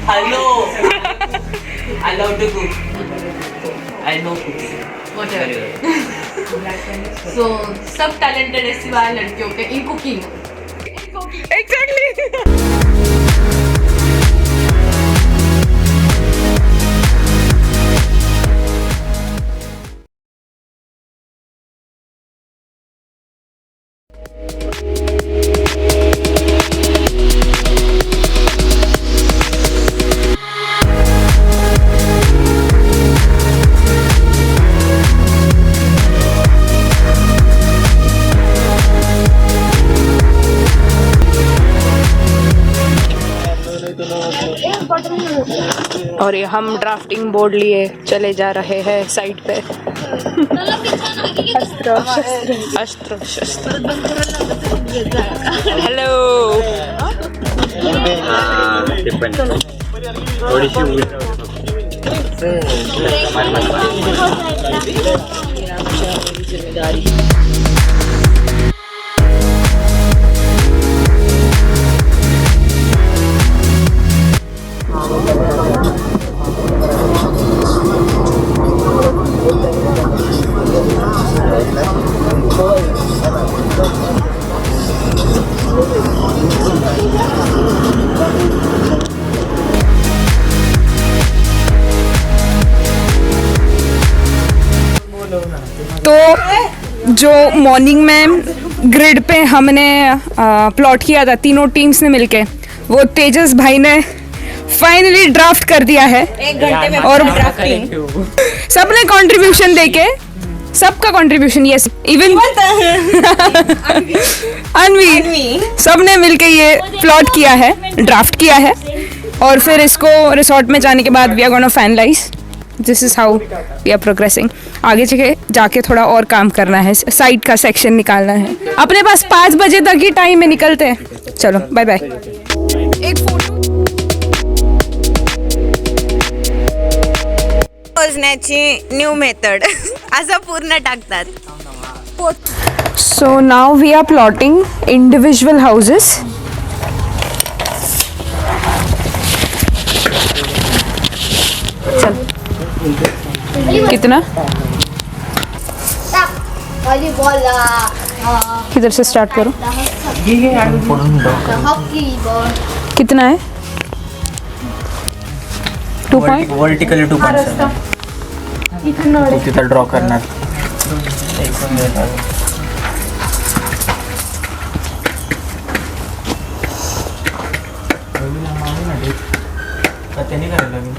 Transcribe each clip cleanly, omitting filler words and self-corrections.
Hello. I love to cook. I know cooking. Whatever. So सब talented है सिवाय लड़कियों के in cooking. Exactly. और ये हम ड्राफ्टिंग बोर्ड लिए चले जा रहे हैं साइड पे। अस्त्र शस्त्र अस्त्र शस्त्र। हेलो थोडीशी जिम्मेदारी। तो जो मॉर्निंग में ग्रिड पे हमने प्लॉट किया था तीनों टीम्स ने मिलके, वो तेजस भाई ने फाइनली ड्राफ्ट कर दिया है 1 घंटे में। और सबने कंट्रीब्यूशन देके, सबका कंट्रीब्यूशन, यस इवन अनवी, सबने मिलके ये प्लॉट किया है, ड्राफ्ट किया है। और फिर इसको रिसोर्ट में जाने के बाद we are gonna finalize. This is how we are progressing. आगे जाके थोड़ा और काम करना है, साइड का सेक्शन निकालना है। अपने पास 5 बजे तक ही टाइम में निकलते हैं। चलो बाय बाय। एक फोटो पोचण्याची न्यू मेथड असं पूर्ण टाकतात. So now we are plotting individual houses. चल कितना किधर से स्टार्ट करो? कितना है? 2 पॉइंट वर्टिकली 2.7 तिथं ड्रॉ करणार. त्यांनी करायला लागेल.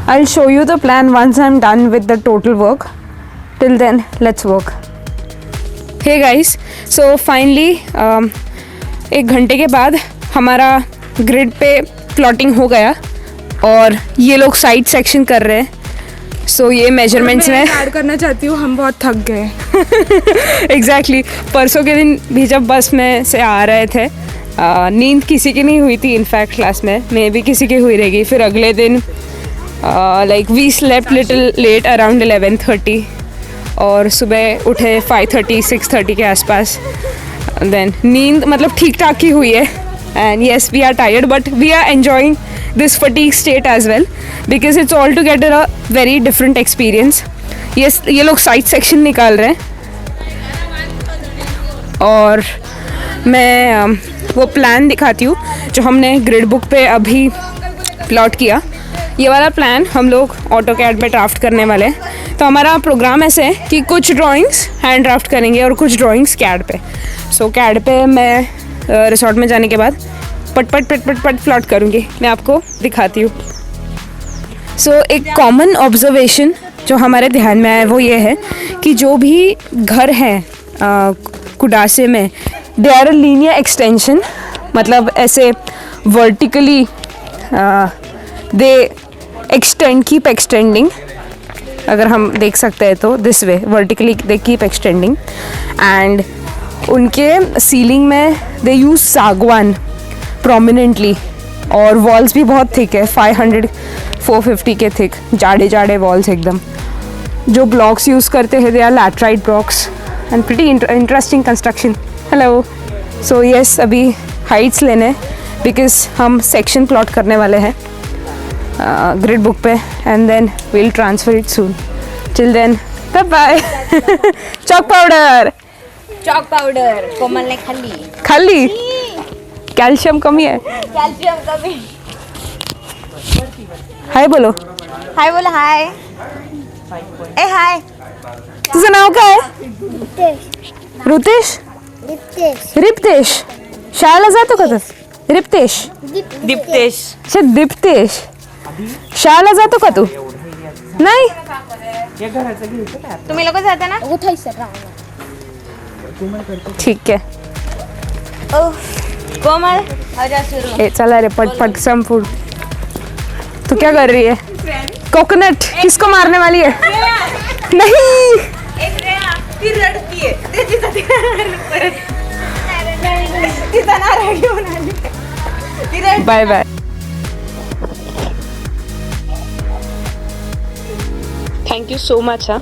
I'll show you the plan once I'm done with the total work. Till then, let's work. Hey guys, so finally 1 घंटे के बाद हमारा ग्रिड पे प्लॉटिंग हो गया और ये लोग साइड सेक्शन कर रहे हैं. सो ये मेजरमेंट्स में ऐड करना चाहती हूँ, हम बहुत थक गए. एग्जैक्टली परसों के दिन भी जब बस में से आ रहे थे, नींद किसी की नहीं हुई थी. इनफैक्ट क्लास में मे भी किसी की हुई रहेगी. फिर अगले दिन like we slept little late around 11:30 और सुबह उठे 5:30 6:30 के आसपास. देन नींद मतलब ठीक ठाक ही हुई है. And yes we are tired but we are enjoying this fatigue state as well because it's all together a very different experience. ये लोग साइड सेक्शन निकाल रहे हैं और मैं वो प्लान दिखाती हूँ जो हमने ग्रिड बुक पे अभी प्लॉट किया. ये वाला प्लान हम लोग ऑटोकैड पे ड्राफ्ट करने वाले हैं. तो हमारा प्रोग्राम ऐसे है कि कुछ ड्राइंग्स हैंड ड्राफ्ट करेंगे और कुछ ड्राइंग्स कैड पे. सो कैड पे मैं रिसोर्ट में जाने के बाद पट पट पट पट पट प्लॉट करूँगी. मैं आपको दिखाती हूँ. सो एक कॉमन ऑब्जर्वेशन जो हमारे ध्यान में आया वो ये है कि जो भी घर हैं कुडासे में, they are a linear extension. मतलब ऐसे vertically they extend, keep extending. अगर हम देख सकते हैं तो this way vertically they keep extending. And उनके सीलिंग में दे यूज सागवान प्रोमिनेंटली, और वॉल्स भी बहुत थिक है, 500-450 के थिक, जाड़े जाड़े वॉल्स एकदम. जो ब्लॉक्स यूज़ करते हैं they are laterite blocks and pretty interesting construction. Hello. So yes, अभी हाइट्स लेने बिकॉज हम सेक्शन प्लॉट करने वाले हैं ग्रिड बुक पे, and then we'll transfer it soon. Till then bye bye. Chalk powder Komal ने खाली. खाली कॅल्शियम कमी आहे. कॅल्शियम कमी. हाय बोलो. हाय बोला. हाय. ए हाय. तुझं नाव काय? ऋतेश. रिप्तेश. शाळेला जातो का तू? रिप्तेश. दीप्तेश. अच्छा दीप्तेश. शाळेला जातो का तू? नाही. तुम्ही लोक जाता ना? ठीक है. कोमल आजा सुरू. ए चला रे, पट पट सम फूड. तू क्या कर रही है? कोकोनट किसको मारने वाली है? नहीं. एक रेया ती रडतीये. ते परत तिचा नारळ घेऊन आली. ती रड. Bye bye. Thank you so much. हाँ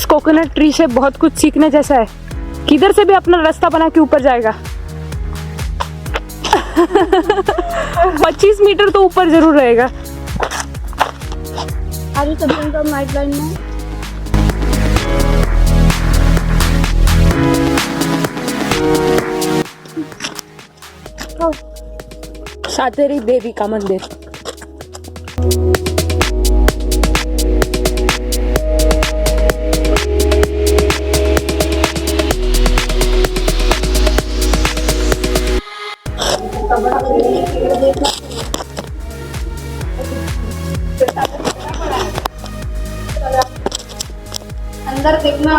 कोकोनट ट्री से बहुत कुछ सीखने जैसा है. किधर से भी अपना रास्ता बना के ऊपर जाएगा. 25 मीटर तो ऊपर जरूर रहेगा. आगे चलते हैं नाइट लाइन में. सातेरी देवी का मंदिर. अंदर देखना.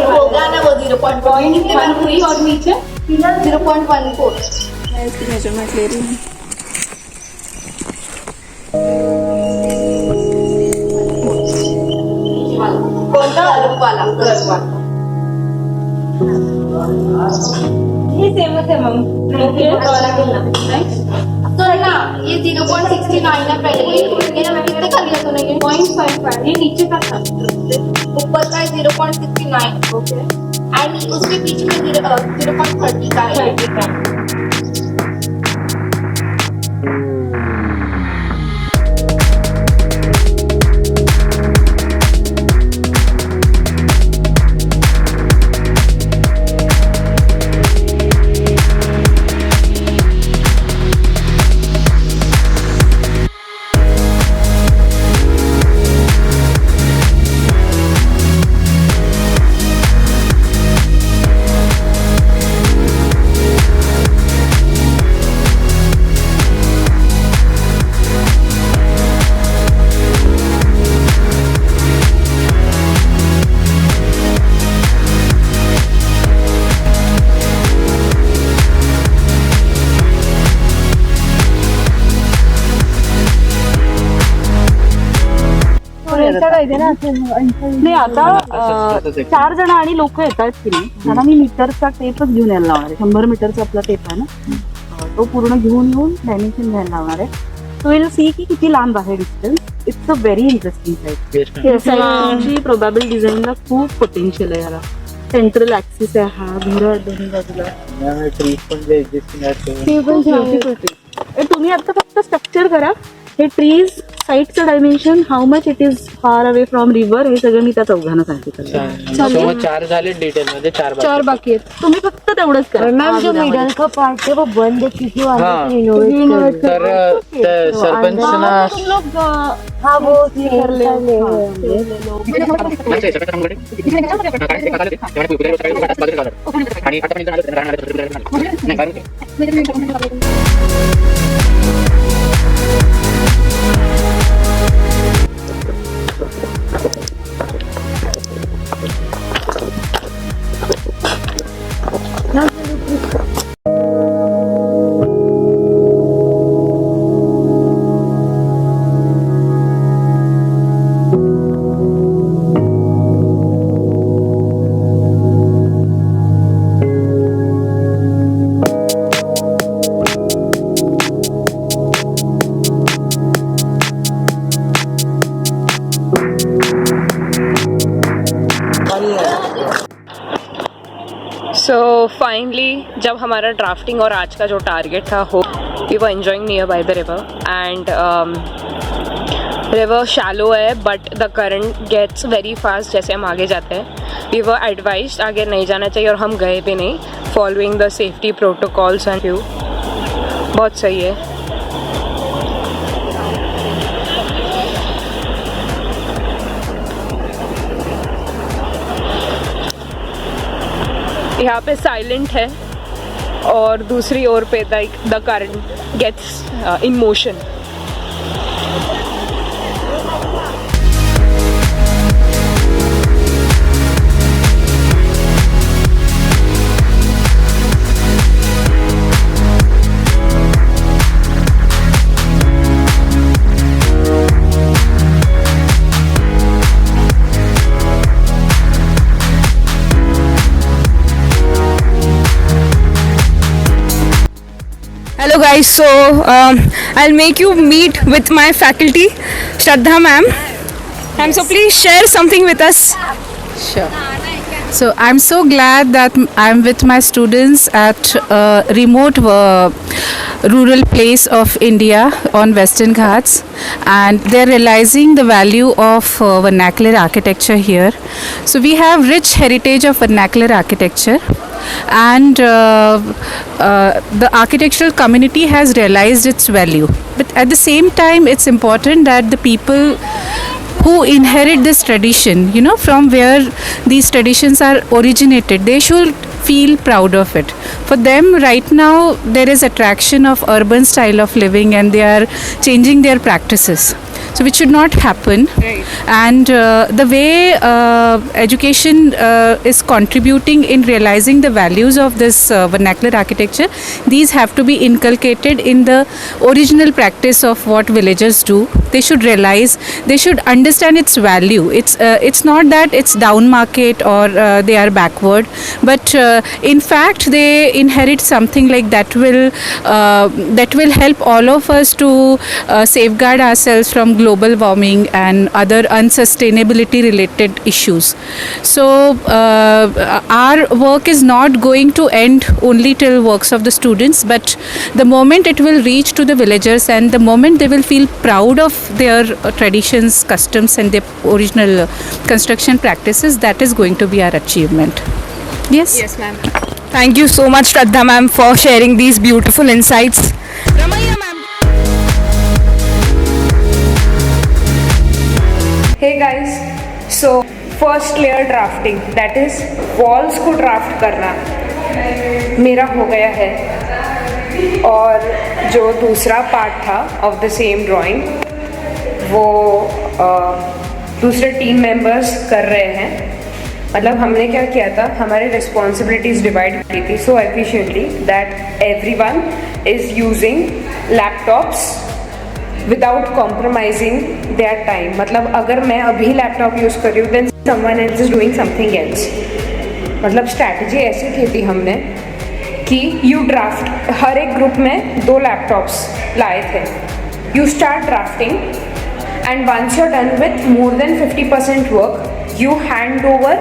होगा ना वो 0.13 और नीचे 0.14. मैं इसकी मेजरमेंट ले रही हूँ. ये सेमच आहे मग. तर ना ये 0.69 है पहले. ये ना कितने खाली है तो नहीं 0.55. ये नीचे का था. ऊपर का है 0.69. ओके. एंड उसके पीछे में 0.30 का है. नाही आता 4 जण आणि लोक येतात की नाही. त्यांना मी मीटरचा टेपच घेऊन यायला लावणार आहे. 100 मीटरचा आपला टेप आहे ना, तो पूर्ण घेऊन येऊन डायमेन्शन घ्यायला लावणार आहे. सो विल सी की किती लांब आहे distance. It's a very interesting site. Probably डिझाईनला खूप पोटेन्शियल आहे याला. सेंट्रल ऍक्सिस आहे हा. घर दोन्ही बाजूला. तुम्ही आता फक्त स्ट्रक्चर करा. हे ट्रीज साईटचं dimension, how much it is far away from river, हे सगळं मी त्या चौघांना सांगते त्याला. So मग 4 झाले डिटेल मध्ये, 4 4 बाकी आहेत. तुम्ही फक्त तेवढंच करा. मैम जो मिडल का पार्ट है वो बंद है क्योंकि वहाँ हाँ। पे रिनोवेट कर तर त्या सरपंचना तुम लोग हाँ वो कर ले सो फाइनली जब हमारा ड्राफ्टिंग और आज का जो टारगेट था हो, we were enjoying nearby the river and river shallow है but the current gets very fast जैसे हम आगे जाते हैं. वी वर एडवाइज्ड आगे नहीं जाना चाहिए और हम गए भी नहीं, following the safety protocols and view. बहुत सही है. यहाँ पे साइलेंट है और दूसरी ओर पे the current gets in motion. Hello guys, so I'll make you meet with my faculty, Shraddha ma'am. Ma'am, so please share something with us. Sure. So I'm so glad that I'm with my students at a remote rural place of India on Western Ghats, and they're realizing the value of vernacular architecture here. So we have rich heritage of vernacular architecture, and the architectural community has realized its value. But at the same time, it's important that the people who inherit this tradition, you know, from where these traditions are originated, they should feel proud of it. For them right now there is attraction of urban style of living and they are changing their practices, so which should not happen. Right. And the way education is contributing in realizing the values of this vernacular architecture, these have to be inculcated in the original practice of what villagers do. They should realize, they should understand its value. It's not that it's down market or they are backward, but in fact they inherit something like that will help all of us to safeguard ourselves from global warming and other unsustainability related issues. So our work is not going to end only till works of the students, but the moment it will reach to the villagers and the moment they will feel proud of their traditions, customs and their original construction practices, that is going to be our achievement. Yes? Yes, ma'am. Thank you so much, Shraddha ma'am, for sharing these beautiful insights. Ramaiya ma'am. Hey guys, so first layer drafting, that is walls को draft करना मेरा हो गया है, और जो दूसरा part था of the same drawing वो दूसरे टीम मेंबर्स कर रहे हैं. मतलब हमने क्या किया था, हमारी रिस्पॉन्सिबिलिटीज़ डिवाइड की थी so efficiently that everyone is using laptops without compromising their time. मतलब अगर मैं अभी लैपटॉप यूज़ कर रही हूँ then someone else is doing something else. मतलब स्ट्रैटेजी ऐसी की थी हमने कि यू ड्राफ्ट, हर एक ग्रुप में 2 लैपटॉप्स लाए थे. You start drafting and once you are done with more than 50% work you hand over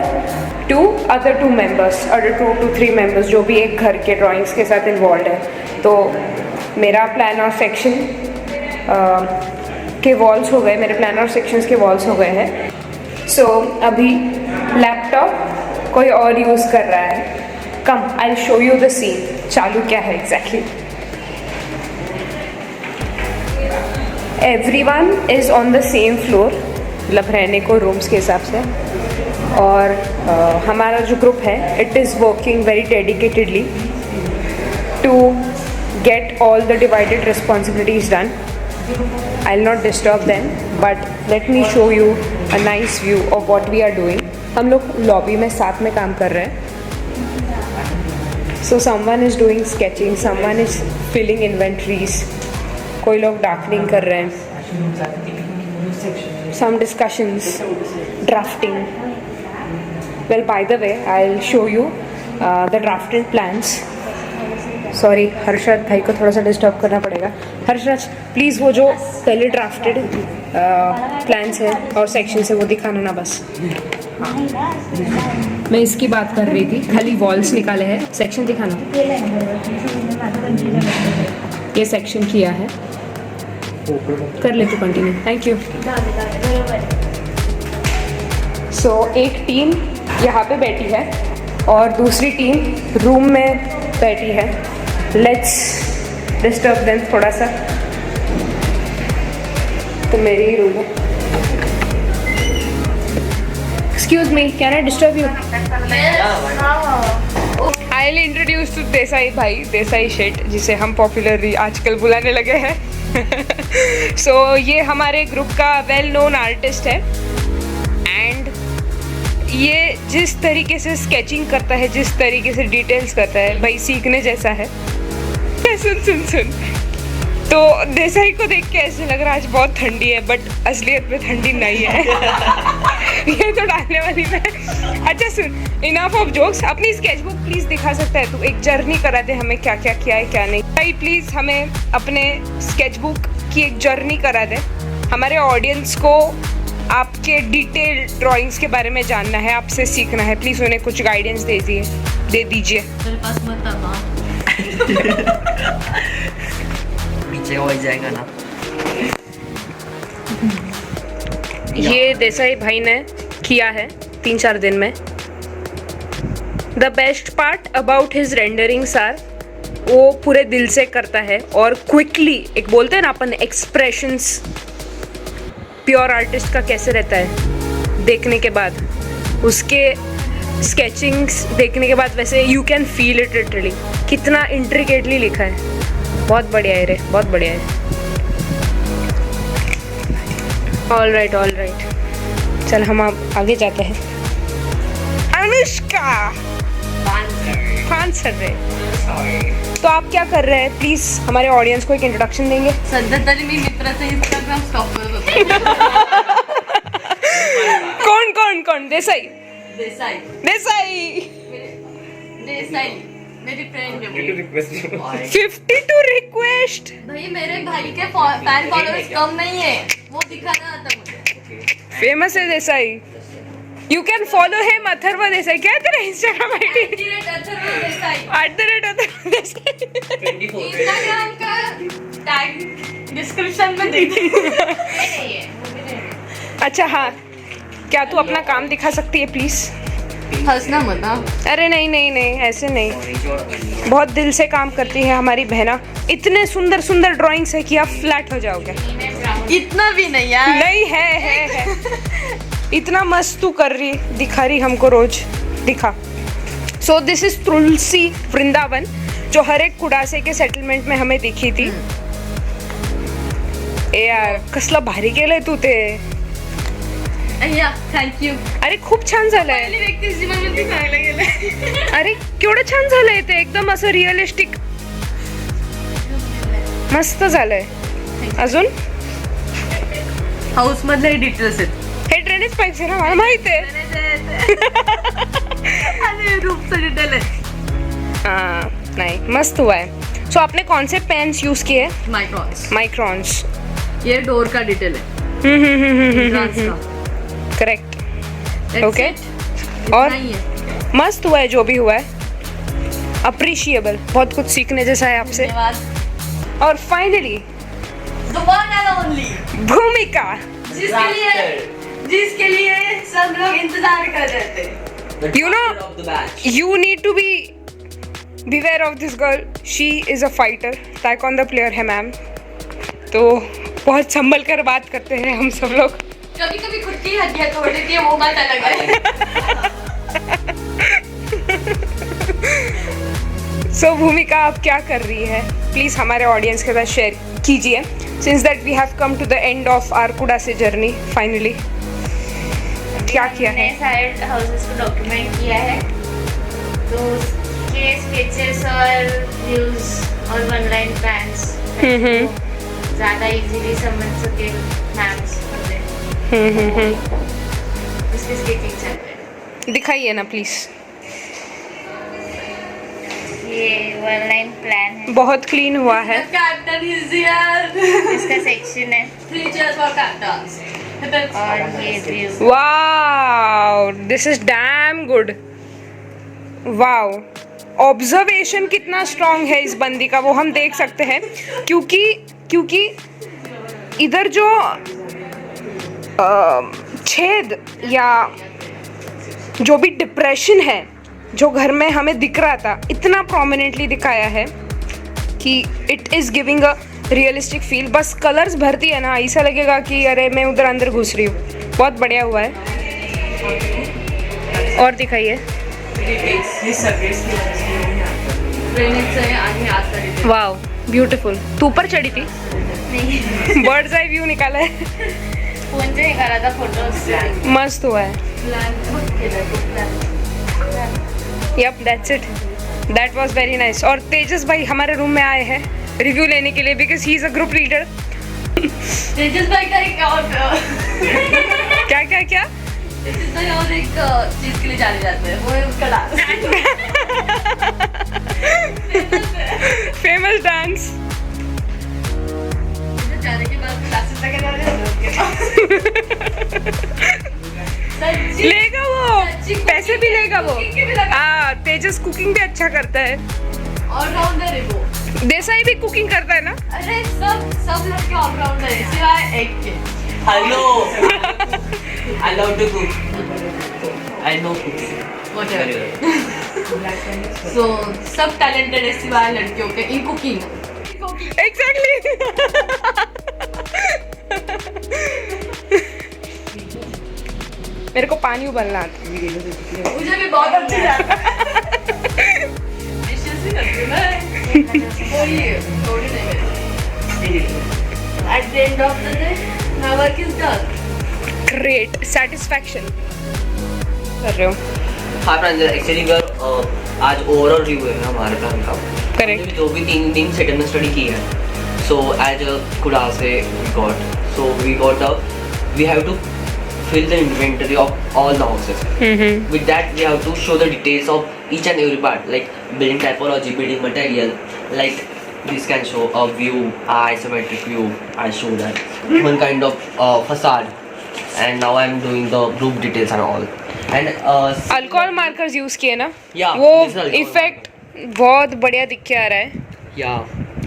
to other 2 members, other 2 to 3 members जो भी एक घर के ड्राइंग्स के साथ इन्वॉल्व है. तो मेरा प्लान और सेक्शन के वॉल्स हो गए, मेरे प्लानर सेक्शंस के वॉल्स हो गए हैं. सो अभी लैपटॉप कोई और यूज़ कर रहा है. Come I will show you the scene. चालू क्या है exactly. Everyone is on the same floor, मतलब रहने को रूम्स के हिसाब से. और हमारा जो ग्रुप है it is working very dedicatedly to get all the divided responsibilities done. I'll not disturb them, but let me show you a nice view of what we are doing. हम लोग lobby में साथ में काम कर रहे हैं. So someone is doing sketching, someone is filling inventories, कोई लोग darkening कर रहे हैं. Some discussions, drafting. Well, by the way, I'll show you the drafted plans. Sorry Harshad भाई को थोड़ा सा डिस्टर्ब करना पड़ेगा. हर्षद प्लीज़ वो जो पहले ड्राफ्टेड प्लान्स हैं और सेक्शन है वो दिखाना ना बस. हाँ मैं इसकी बात कर रही थी, खाली वॉल्स निकाले हैं. सेक्शन दिखाना. ये सेक्शन किया है. कर ले तो कंटिन्यू. Thank you. सो एक टीम यहाँ पे बैठी है और दूसरी टीम रूम में बैठी है. लेट्स डिस्टर्ब देम थोड़ा सा. तो मेरी ही रूम है. Excuse me, can I disturb you? I will introduce to Desai bhai, Desai Sheth, जिसे हम पॉपुलरली आजकल बुलाने लगे हैं. सो ये हमारे ग्रुप का वेल नोन आर्टिस्ट है. एंड ये जिस तरीके से स्केचिंग करता है, जिस तरीके से डिटेल्स करता है, भाई सीखने जैसा है. सुन तो देसाई को देख के ऐसे लग रहा है आज बहुत ठंडी है, बट असलियत में ठंडी नहीं है. ये तो डालने वाली मैं. अच्छा सुन, इनफ ऑफ जोक्स. अपनी स्केचबुक प्लीज दिखा सकता है तू? एक जर्नी करा दे हमें, क्या क्या किया है क्या नहीं. भाई प्लीज हमें अपने स्केचबुक की एक जर्नी करा दे. हमारे ऑडियंस को आपके डिटेल ड्राइंग्स के बारे में जानना है, आपसे सीखना है. प्लीज़ उन्हें कुछ गाइडेंस दे दीजिए. मेरे पास मत आना. पीछे हो जाएगा ना. ये देसाई भाई ने किया है 3-4 दिन में. The best part about his renderings are, वो पूरे दिल से करता है और क्विकली. एक बोलते हैं ना अपन एक्सप्रेशंस, प्योर आर्टिस्ट का कैसे रहता है देखने के बाद, उसके स्केचिंग्स देखने के बाद वैसे you can feel it literally. कितना इंट्रिकेटली लिखा है. बहुत बढ़िया है रे, बहुत बढ़िया है. ऑल राइट चल हम अब आगे जाते हैं. अनुष्का आंसर रे. तो आप क्या कर रहे हैं? प्लीज हमारे ऑडियंस को एक इंट्रोडक्शन देंगे. सध्या तरी मी मित्राचं इंस्टाग्राम स्टॉप करत होते. कौन? देसाई देसाई मेरी फ्रेंड है. 52 रिक्वेस्ट. भाई मेरे भाई के फैन फॉलोअर्स कम नहीं है, वो दिखाना आता मुझे. फेमस है Desai. You can follow him. Atharva Desai. क्या है तेरा इंस्टाग्राम आईडी? इंस्टाग्राम का टैग डिस्क्रिप्शन में देखिए. अच्छा हाँ, क्या तू अपना काम दिखा सकती है प्लीज? हंसना मत ना. अरे नहीं ऐसे नहीं. बहुत दिल से काम करती है हमारी बहना. इतने सुंदर ड्राइंग्स है कि आप फ्लैट हो जाओगे. इतना भी नहीं यार. नहीं है. इतना मस्त तू कर रही, दिखा रही हमको रोज. दिखा. सो दिस इज तुलसी वृंदावन, जो हर एक कुडासे के सेटलमेंट में हमें दिखी थी. ए यार कसला भारी केलंय तू ते. थँक्यू. अरे खूप छान झालंय. पहिली व्यक्ती जीवनामध्ये खायला गेले. अरे केवढं छान झालंय ते. एकदम असं रिअलिस्टिक मस्त झालंय. अजून हाऊस मधले डिटेल्स आहेत. हे ड्रेनेज पाईप्स आहे ना, मला माहित आहे. आणि रूपचं डिटेल आहे. हाँ नहीं मस्त हुआ है. सो आपने कौन से पेन्स यूज किए? माइक्रॉन्स. ये डोर का डिटेल है. करेक्ट. ओके. और मस्त हुआ है जो भी हुआ है. अप्रिशिएबल. बहुत कुछ सीखने जैसा है आपसे. और finally The one and only. भूमिका. जिसके लिए सब लोग इंतजार कर रहे थे. You know, Of the batch. you need to be beware of this girl. She is a fighter. Taekwondo player है मैम. तो बहुत संभल कर बात करते हैं हम सब लोग. कभी कभी खुद की हड्डियां तोड़ देती है, वो बात अलग है. सो भूमिका आप क्या कर रही है, प्लीज़ हमारे ऑडियंस के साथ शेयर कीजिए. Since that we have come to the end of our कुडा से जर्नी फाइनली. क्या किया है? हमने सारे हाउसेस को डॉक्यूमेंट किया है, तो उसके स्केचेस और व्यूज और वन लाइन प्लान्स ज़्यादा इजीली समझ सके मैम्स हमने उसकी स्केचिंग चल रही है. दिखाइए ना प्लीज़. ये वन लाइन प्लान है, बहुत क्लीन हुआ है. Captain is here. इसका सेक्शन है, 3 chairs for captains. और ये view. Wow, this is damn good. Wow, observation कितना स्ट्रांग है इस बंदी का वो हम देख सकते हैं, क्योंकि इधर जो छेद या जो भी डिप्रेशन है जो घर में हमें दिख रहा था, इतना प्रोमिनेंटली दिखाया है कि it is giving a realistic feel. बस कलर्स भरती है ना, ऐसा लगेगा कि अरे मैं उधर अंदर घुस रही हूँ. बहुत बढ़िया हुआ है. और दिखाइए. Wow, beautiful. तू ऊपर चढ़ी थी? बर्ड्स आई व्यू निकाला है. फोन से निकाला था फोटोज. मस्त हुआ है. Yup, that's it. That was very nice. और तेजस भाई हमारे रूम में आए हैं रिव्यू लेने के लिए, because he is a group leader. Tejas भाई का एक और क्या क्या क्या? तेजस भाई और एक चीज के लिए जाने जाते हैं, वो है उसका डांस. Famous dance. जाने के बाद क्लासेस लगे जा रहे हैं. लेगा वो, पैसे भी लेगा वो. Cooking भी लगा. हाँ, तेजस कुकिंग भी अच्छा करता है. ऑलराउंडर है वो. देसाई भी कुकिंग करता है ना. अरे सब लड़के ऑलराउंडर है सिवाय एक के. Hello. I love to cook. I know cooking. Whatever. Very well. So सब टैलेंटेड है सिवाय लड़कियों के इन कुकिंग. एग्जैक्टली. मेरे को पानी उबलना आता है. मुझे भी बहुत अच्छी आता है. डिशेस भी करती हूँ मैं. वही थोड़ी नहीं करती. At the end of the day, my work is done. Great satisfaction कर रहे हो. हाँ प्रांजल, एक्चुअली आज ओवरऑल रिव्यू है हमारे प्लान का. करेक्ट. हमने जो भी 3 दिन सेटलमेंट स्टडी की है, सो as Kudase we got we have to fill the inventory of all the houses. With that, we have to show the details of each and every part, like building typology, building material. Like this can show a view, isometric view. I show that one kind of facade, and now I'm doing the roof details and all. And alcohol markers use किए ना. Yeah, वो this is alcohol effect बहुत बढ़िया दिख के आ रहा है. yeah,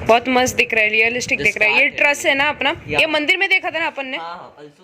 बहुत मस्त दिख रहा है, रियलिस्टिक The दिख रहा है. ये start ट्रस है ना अपना. Yeah. ये मंदिर में देखा था ना अपन ने. हाँ, also